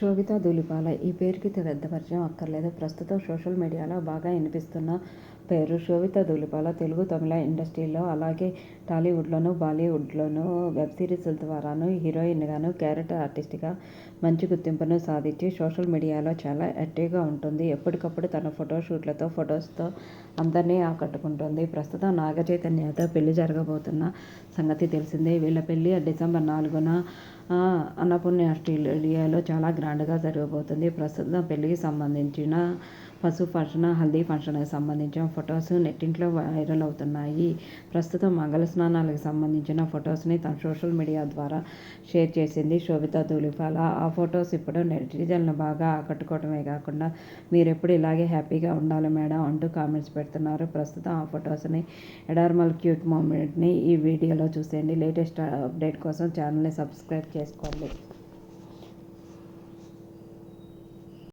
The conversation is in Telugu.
శోభితా ధూళిపాల ఈ పేరుకి పెద్ద పరిచయం అక్కర్లేదు. ప్రస్తుతం సోషల్ మీడియాలో బాగా వినిపిస్తున్న పేరు శోభితా ధూళిపాల. తెలుగు, తమిళ ఇండస్ట్రీలో అలాగే టాలీవుడ్లోను, బాలీవుడ్లోను వెబ్ సిరీస్ల ద్వారాను హీరోయిన్గాను, క్యారెక్టర్ ఆర్టిస్ట్గా మంచి గుర్తింపును సాధించి సోషల్ మీడియాలో చాలా యాక్టివ్గా ఉంటుంది. ఎప్పటికప్పుడు తన ఫొటోస్తో అందరినీ ఆకట్టుకుంటుంది. ప్రస్తుతం నాగ చైతన్యతో పెళ్లి జరగబోతున్న సంగతి తెలిసిందే. వీళ్ళ పెళ్లి డిసెంబర్ 4న అన్నపూర్ణ స్టూడియోలో చాలా గ్రాండ్గా జరగబోతుంది. ప్రస్తుతం పెళ్లికి సంబంధించిన పసుపు ఫంక్షన్, హల్దీ ఫంక్షన్కి సంబంధించిన ఫొటోస్ నెట్టింట్లో వైరల్ అవుతున్నాయి. ప్రస్తుతం మంగళ స్నానాలకు సంబంధించిన ఫొటోస్ని తన సోషల్ మీడియా ద్వారా షేర్ చేసింది శోభితా ధూళిపాల. ఆ ఫొటోస్ ఇప్పుడు నెటిజన్లను బాగా ఆకట్టుకోవడమే కాకుండా మీరెప్పుడు ఇలాగే హ్యాపీగా ఉండాలి మేడం అంటూ కామెంట్స్ పెడుతున్నారు. ప్రస్తుతం ఆ ఫొటోస్ని ఎడార్మల్ క్యూట్ మూమెంట్ని ఈ వీడియోలో చూసేయండి. లేటెస్ట్ అప్డేట్ కోసం ఛానల్ని సబ్స్క్రైబ్ చేసుకోండి.